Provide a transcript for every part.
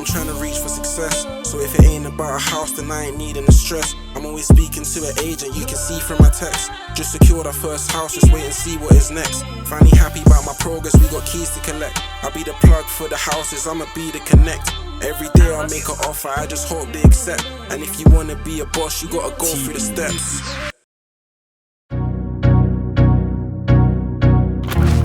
trying to reach for success. So if it ain't about a house, then I ain't needing the stress. I'm always speaking to an agent, you can see from my text. Just secured our first house, just wait and see what is next. Finally happy about my progress, we got keys to collect. I'll be the plug for the houses, I'ma be the connect. Every day I make an offer, I just hope they accept. And if you wanna be a boss, you gotta go through the steps.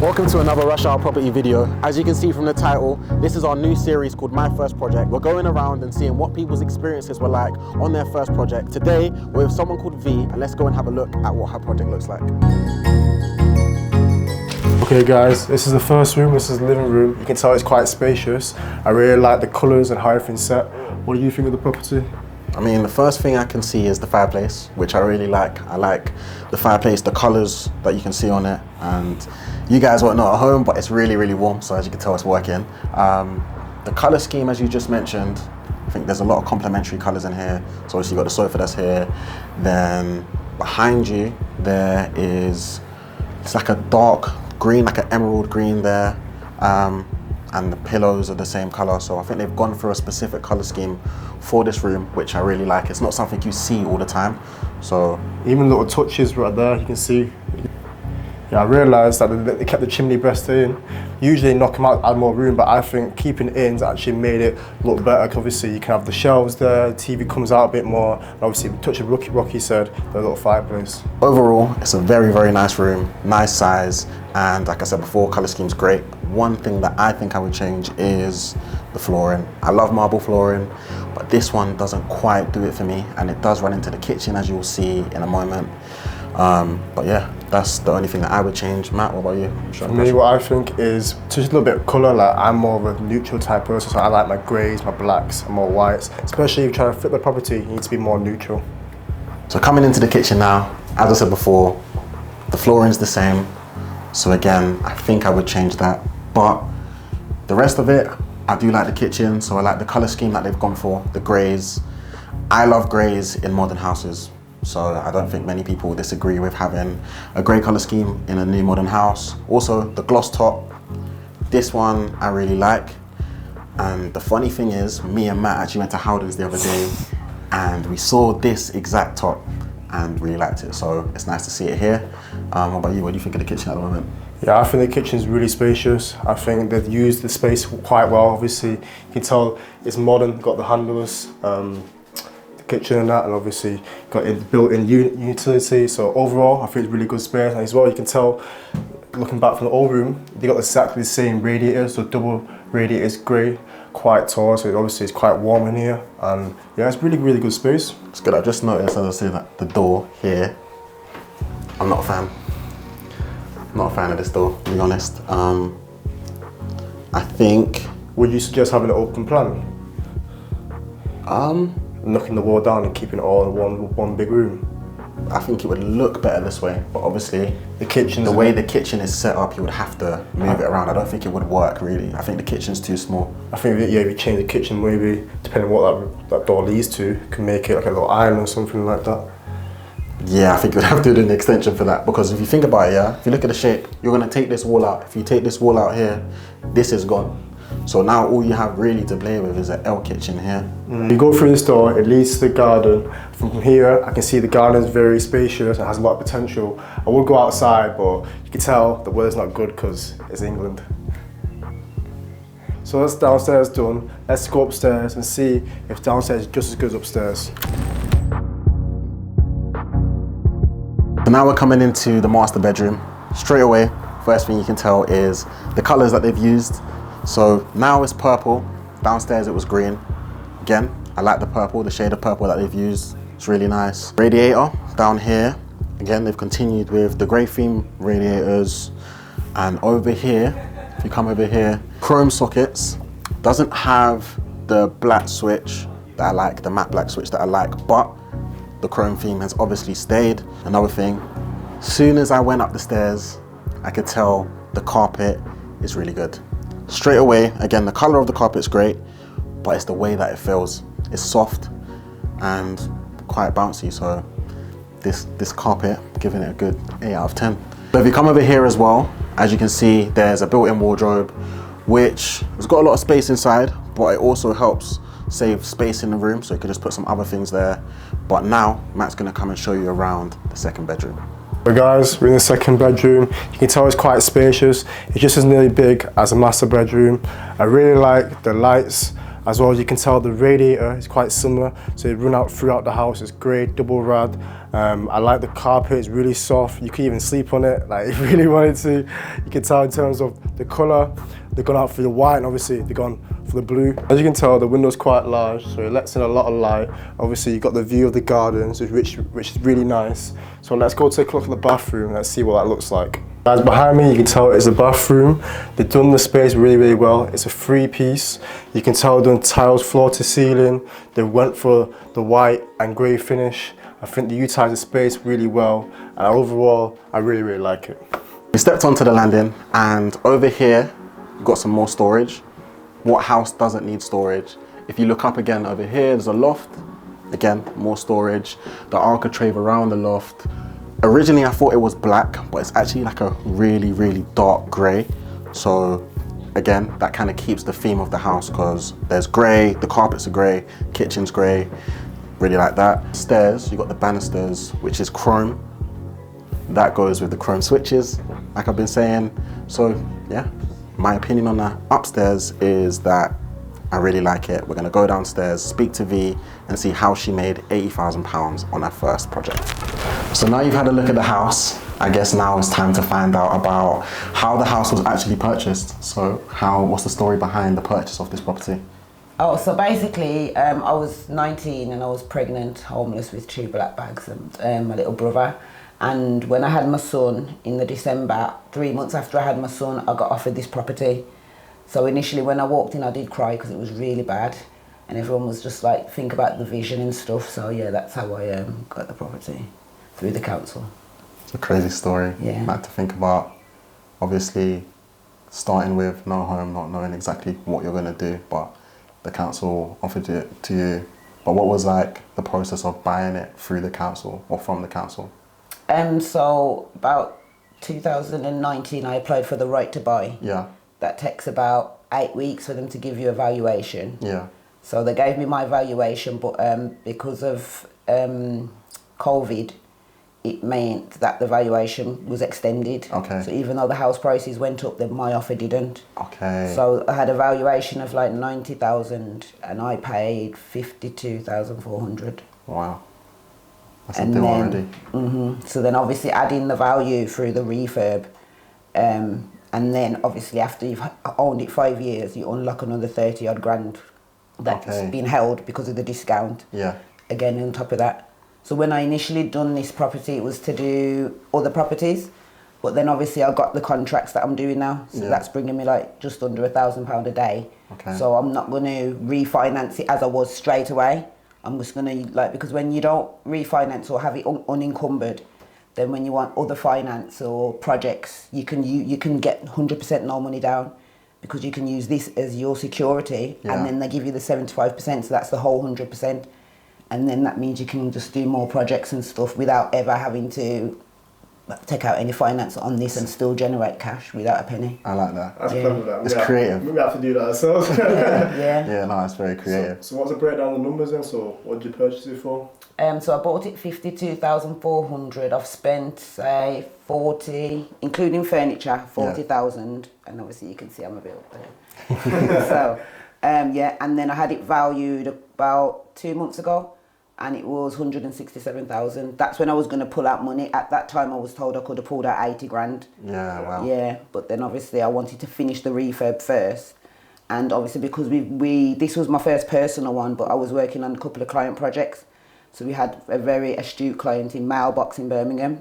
Welcome to another Rush Hour Property video. As you can see from the title, this is our new series called My First Project. We're going around and seeing what people's experiences were like on their first project. Today, we're with someone called V, and let's go and have a look at what her project looks like. Okay guys, this is the first room, this is the living room. You can tell it's quite spacious. I really like the colours and how everything's set. What do you think of the property? I mean, the first thing I can see is the fireplace, which I really like. I like the fireplace, the colours that you can see on it, and you guys won't know at home, but it's really, really warm, so as you can tell, it's working. The colour scheme, as you just mentioned, I think there's a lot of complementary colours in here. So obviously you've got the sofa that's here, then behind you there is, it's like a dark green, like an emerald green there, and the pillows are the same colour. So I think they've gone for a specific colour scheme for this room, which I really like. It's not something you see all the time. So even little touches right there, you can see. Yeah, I realised that they kept the chimney breast in. Usually knock them out, add more room, but I think keeping it in actually made it look better. Obviously you can have the shelves there, TV comes out a bit more, and obviously touch of Rocky said, the little fireplace. Overall, it's a very, very nice room, nice size, and like I said before, colour scheme's great. One thing that I think I would change is the flooring. I love marble flooring, but this one doesn't quite do it for me, and it does run into the kitchen, as you'll see in a moment. But yeah, that's the only thing that I would change. Matt, what about you? For me, what I think is just a little bit of colour. Like, I'm more of a neutral type person, so I like my greys, my blacks, and more whites. Especially if you're trying to fit the property, you need to be more neutral. So coming into the kitchen now, as I said before, the flooring's the same. So again, I think I would change that. But the rest of it, I do like the kitchen. So I like the colour scheme that they've gone for, the greys. I love greys in modern houses. So I don't think many people disagree with having a grey colour scheme in a new modern house. Also, the gloss top, this one I really like. And the funny thing is, me and Matt actually went to Howden's the other day and we saw this exact top and really liked it. So it's nice to see it here. What about you? What do you think of the kitchen at the moment? Yeah, I think the kitchen's really spacious. I think they've used the space quite well. Obviously, you can tell it's modern, got the handles, kitchen and that, and obviously got built-in utility. So overall, I think it's really good space. And as well, you can tell, looking back from the old room, they got exactly the same radiators, so double radiators, grey, quite tall. So obviously it's quite warm in here, and yeah, it's really, really good space. It's good. I just noticed, as I said, that the door here, I'm not a fan. Not a fan of this door, to be honest. I think. Would you suggest having an open plan? Knocking the wall down and keeping it all in one big room? I think it would look better this way, but obviously the way the kitchen is set up, you would have to move it around. I don't think it would work really. I think the kitchen's too small. I think that, yeah, if you change the kitchen, maybe depending on what that door leads to, you can make it like a little island or something like that. Yeah, I think you'd have to do an extension for that, because if you think about it, yeah, if you look at the shape, you're gonna take this wall out. If you take this wall out here, this is gone. So now all you have really to play with is an L kitchen here. You go through this door, it leads to the garden. From here, I can see the garden is very spacious and has a lot of potential. I would go outside, but you can tell the weather's not good because it's England. So that's downstairs done. Let's go upstairs and see if downstairs is just as good as upstairs. So now we're coming into the master bedroom. Straight away, first thing you can tell is the colours that they've used. So now it's purple, downstairs it was green. Again, I like the purple, the shade of purple that they've used. It's really nice. Radiator down here. Again, they've continued with the grey theme radiators. And over here, if you come over here, chrome sockets. Doesn't have the black switch that I like, the matte black switch that I like, but the chrome theme has obviously stayed. Another thing, as soon as I went up the stairs, I could tell the carpet is really good. Straight away, again, the color of the carpet's great, but it's the way that it feels. It's soft and quite bouncy, so this carpet, giving it a good 8 out of 10. So if you come over here as well, as you can see, there's a built-in wardrobe, which has got a lot of space inside, but it also helps save space in the room, so you could just put some other things there. But now, Matt's gonna come and show you around the second bedroom. So guys, we're in the second bedroom. You can tell it's quite spacious. It's just as nearly big as a master bedroom. I really like the lights. As well as you can tell the radiator is quite similar, so it run out throughout the house. It's great, double rad. I like the carpet, it's really soft. You can even sleep on it, like if you really wanted to. You can tell in terms of the colour, they've gone out for the white and obviously they've gone for the blue. As you can tell, the window's quite large, so it lets in a lot of light. Obviously you've got the view of the gardens, which is really nice. So let's go take a look at the bathroom, let's see what that looks like. Guys, behind me you can tell it's a bathroom. They've done the space really, really well. It's a 3-piece. You can tell they've done tiles floor to ceiling. They went for the white and grey finish. I think they utilised the space really well, and overall I really, really like it. We stepped onto the landing, and over here we've got some more storage. What house doesn't need storage? If you look up again over here, there's a loft. Again, more storage. The architrave around the loft. Originally I thought it was black, but it's actually like a really, really dark grey. So again, that kind of keeps the theme of the house, because there's grey, the carpets are grey, kitchen's grey. Really like that. Stairs, you got the banisters, which is chrome. That goes with the chrome switches, like I've been saying. So yeah, my opinion on that upstairs is that I really like it. We're gonna go downstairs, speak to V, and see how she made £80,000 on her first project. So now you've had a look at the house, I guess now it's time to find out about how the house was actually purchased. So what's the story behind the purchase of this property? Oh, so basically, I was 19 and I was pregnant, homeless with 2 black bags and my little brother. And when I had my son in the December, 3 months after I had my son, I got offered this property. So initially when I walked in, I did cry because it was really bad. And everyone was just like, think about the vision and stuff. So yeah, that's how I got the property, through the council. It's a crazy story. Yeah. Like to think about, obviously, starting with no home, not knowing exactly what you're gonna do, but the council offered it to you. But what was like the process of buying it through the council or from the council? So about 2019, I applied for the right to buy. Yeah. That takes about 8 weeks for them to give you a valuation. Yeah. So they gave me my valuation, but because of COVID, it meant that the valuation was extended. Okay. So even though the house prices went up, then my offer didn't. Okay. So I had a valuation of like 90,000 and I paid 52,400. Wow. That's a deal already. So then obviously adding the value through the refurb, and then obviously after you've owned it 5 years, you unlock another 30 odd grand that's been held because of the discount. Yeah. Again, on top of that. So when I initially done this property, it was to do other properties, but then obviously I got the contracts that I'm doing now. So that's bringing me like just under £1,000 a day. Okay. So I'm not going to refinance it as I was straight away. I'm just going to because when you don't refinance or have it unencumbered, then when you want other finance or projects, you can get 100% no money down, because you can use this as your security, and then they give you the 75%, so that's the whole 100%. And then that means you can just do more projects and stuff without ever having to take out any finance on this and still generate cash without a penny. I like that. That's clever, that. It's creative. We have to do that ourselves. Yeah, no, it's very creative. So what's the breakdown of the numbers then? So what did you purchase it for? So I bought it 52,400. I've spent say 40, including furniture, 40,000, and obviously you can see I'm a bit up there. So and then I had it valued about 2 months ago, and it was 167,000. That's when I was going to pull out money. At that time I was told I could have pulled out 80 grand. Yeah, wow. Yeah, but then obviously I wanted to finish the refurb first. And obviously because this was my first personal one, but I was working on a couple of client projects. So we had a very astute client in Mailbox in Birmingham,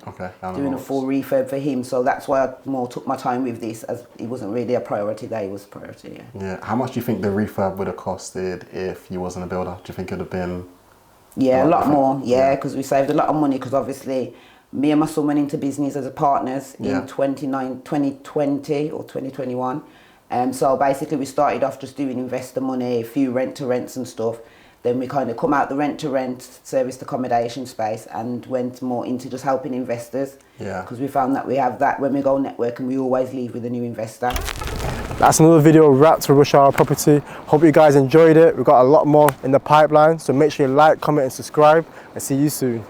doing a full refurb for him. So that's why I more took my time with this, as it wasn't really a priority there, it was a priority, Yeah, how much do you think the refurb would have costed if you wasn't a builder? Do you think it would have been... Yeah, a lot more, because we saved a lot of money, because obviously me and my son went into business as partners in 2020 or 2021. So basically we started off just doing investor money, a few rent-to-rents and stuff. Then we kind of come out the rent-to-rent, serviced accommodation space, and went more into just helping investors. Yeah. Because we found that we have that when we go network, and we always leave with a new investor. That's another video wrapped for Rush Hour Property. Hope you guys enjoyed it. We've got a lot more in the pipeline, so make sure you like, comment and subscribe, and see you soon.